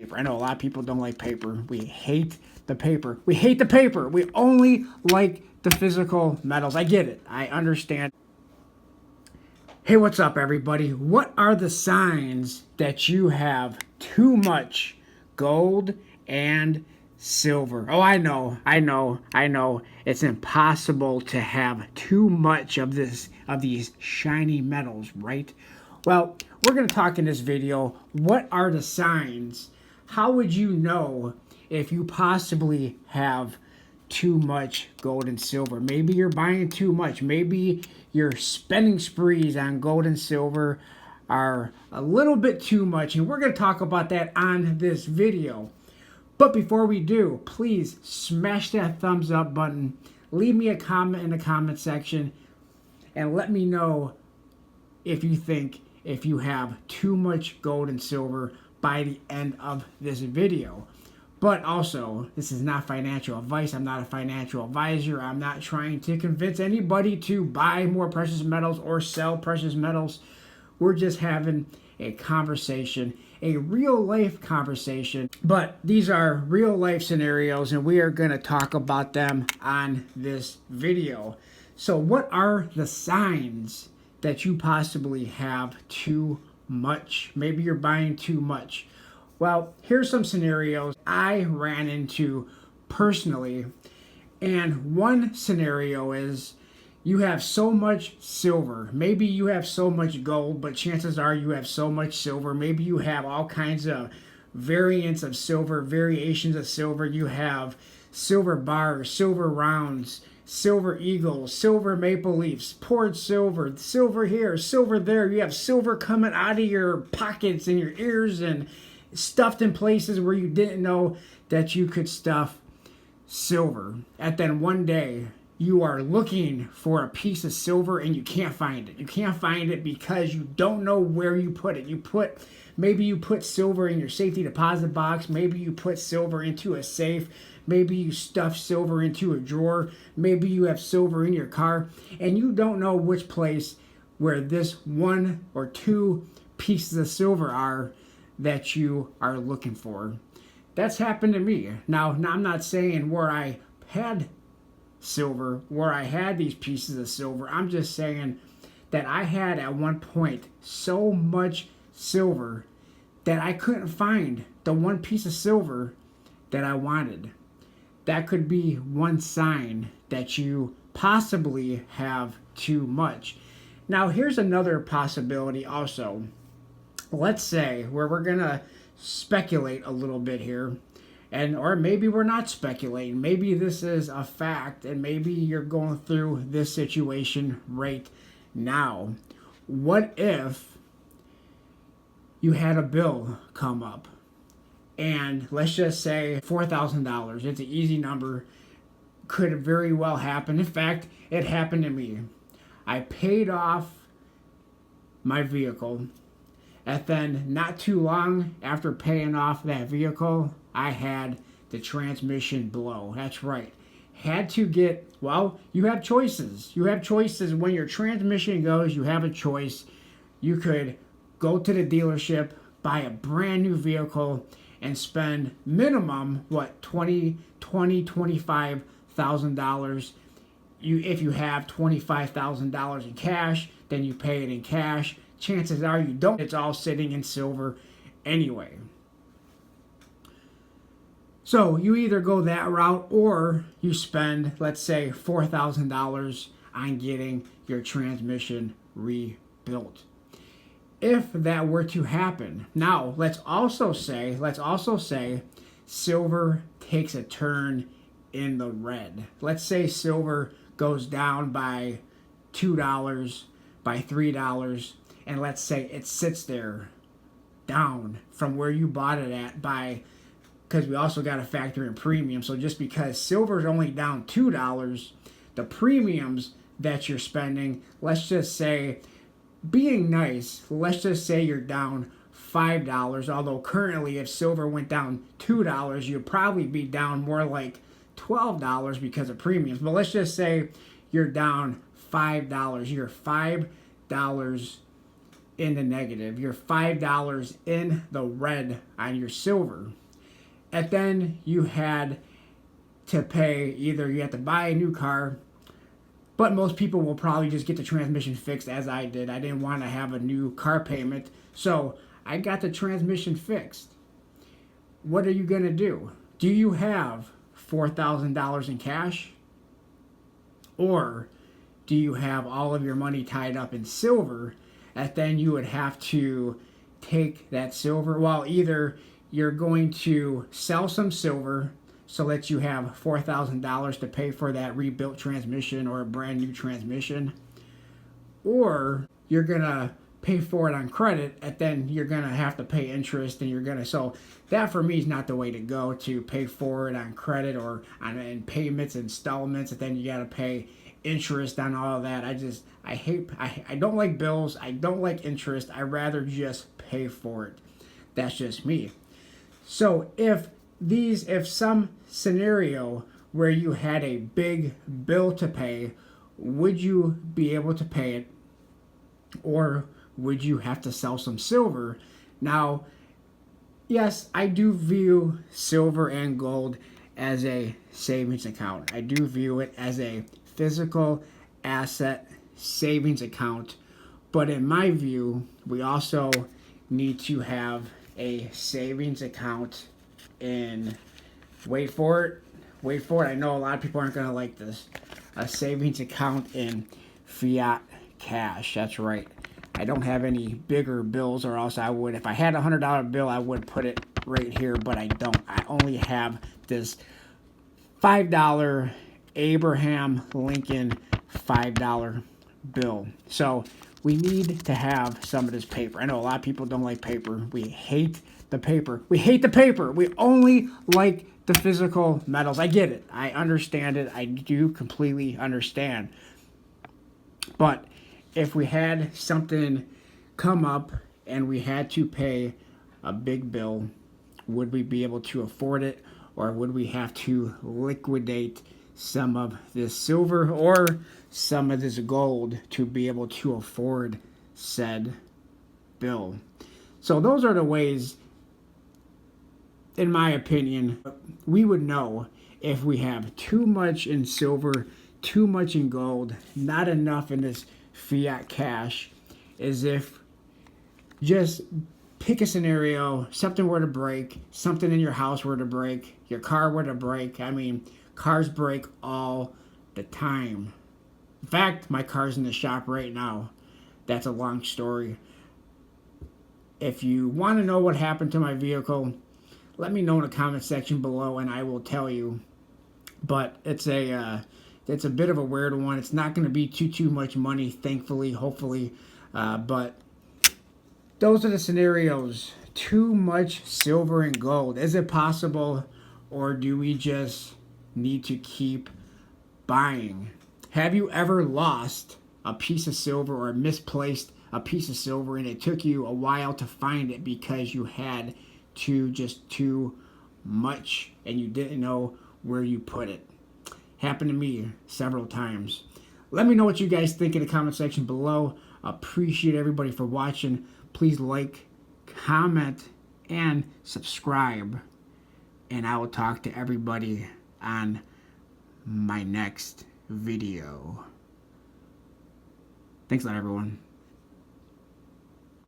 paper. I know a lot of people don't like paper. We hate the paper. We hate the paper. We only like the physical metals. I get it. I understand. Hey, what's up, everybody? What are the signs that you have too much gold and silver? Oh, I know. It's impossible to have too much of these shiny metals, right? Well, we're going to talk in this video, what are the signs? How would you know if you possibly have too much gold and silver? Maybe you're buying too much. Maybe your spending sprees on gold and silver are a little bit too much, and we're going to talk about that on this video. But before we do, please smash that thumbs up button, leave me a comment in the comment section, and let me know if you think if you have too much gold and silver by the end of this video. But also, this is not financial advice. I'm not a financial advisor. I'm not trying to convince anybody to buy more precious metals or sell precious metals. We're just having a conversation, a real life conversation. But these are real life scenarios, and we are going to talk about them on this video. So what are the signs that you possibly have too much? Maybe you're buying too much. Well, here's some scenarios I ran into personally. And one scenario is you have so much silver. Maybe you have so much gold, but chances are you have so much silver. Maybe you have all kinds of variants of silver, variations of silver. You have silver bars, silver rounds, silver eagles, silver maple leafs, poured silver, silver here, silver there. You have silver coming out of your pockets and your ears and stuffed in places where you didn't know that you could stuff silver. And then one day you are looking for a piece of silver and you can't find it. You can't find it because you don't know where you put it. Maybe you put silver in your safety deposit box. Maybe you put silver into a safe. Maybe you stuff silver into a drawer. Maybe you have silver in your car and you don't know which place where this one or two pieces of silver are that you are looking for. That's happened to me. Now, I'm not saying where I had silver, where I had these pieces of silver. I'm just saying that I had at one point so much silver that I couldn't find the one piece of silver that I wanted. That could be one sign that you possibly have too much. Now, here's another possibility also. Let's say where we're going to speculate a little bit here, or maybe we're not speculating. Maybe this is a fact, and maybe you're going through this situation right now. What if you had a bill come up, and let's just say $4,000. It's an easy number. Could very well happen. In fact, it happened to me. I paid off my vehicle. And then not too long after paying off that vehicle, I had the transmission blow. That's right. Had to get, well, you have choices. You have choices. When your transmission goes, you have a choice. You could go to the dealership, buy a brand new vehicle, and spend minimum, $25,000. If you have $25,000 in cash, then you pay it in cash. Chances are you don't. It's all sitting in silver anyway. So you either go that route or you spend, let's say, $4,000 on getting your transmission rebuilt. If that were to happen, now let's also say silver takes a turn in the red. Let's say silver goes down by $2, by $3, and let's say it sits there down from where you bought it at because we also got to factor in premium. So just because silver is only down $2, the premiums that you're spending, let's just say, being nice, let's just say you're down $5, although currently if silver went down $2, you'd probably be down more like $12 because of premiums. But let's just say you're down $5. You're $5 in the negative. You're $5 in the red on your silver. And then you had to pay, either you have to buy a new car, but most people will probably just get the transmission fixed, as I did. I didn't want to have a new car payment, so I got the transmission fixed. What are you going to do? Do you have $4,000 in cash? Or do you have all of your money tied up in silver, and then you would have to take that silver? Well, either you're going to sell some silver so that you have $4,000 to pay for that rebuilt transmission or a brand new transmission, or you're going to pay for it on credit, and then you're going to have to pay interest, and you're going to, so that for me is not the way to go, to pay for it on credit or on in payments, installments, and then you got to pay interest on all of that. I don't like bills. I don't like interest. I rather just pay for it. That's just me. So if some scenario where you had a big bill to pay, would you be able to pay it, or would you have to sell some silver? Now, yes, I do view silver and gold as a savings account. I do view it as a physical asset savings account. But in my view, we also need to have a savings account in, wait for it, I know a lot of people aren't going to like this, a savings account in fiat cash. That's right. I don't have any bigger bills, or else I would. If I had a $100 bill, I would put it right here, but I don't. I only have this $5 Abraham Lincoln $5 bill. So we need to have some of this paper. I know a lot of people don't like paper. We hate the paper. We hate the paper. We only like the physical metals. I get it. I understand it. I do completely understand. But if we had something come up and we had to pay a big bill, would we be able to afford it, or would we have to liquidate some of this silver or some of this gold to be able to afford said bill? So those are the ways, in my opinion, we would know if we have too much in silver, too much in gold, not enough in this fiat cash, is if just pick a scenario, something were to break, something in your house were to break, your car were to break. I mean, cars break all the time. In fact, my car's in the shop right now. That's a long story. If you want to know what happened to my vehicle, let me know in the comment section below and I will tell you. But it's a bit of a weird one. It's not going to be too much money, thankfully, hopefully. But those are the scenarios. Too much silver and gold. Is it possible, or do we just need to keep buying? Have you ever lost a piece of silver or misplaced a piece of silver and it took you a while to find it because you had too much and you didn't know where you put it? Happened to me several times. Let me know what you guys think in the comment section below. Appreciate everybody for watching. Please like, comment, and subscribe. And I will talk to everybody on my next video. Thanks a lot, everyone.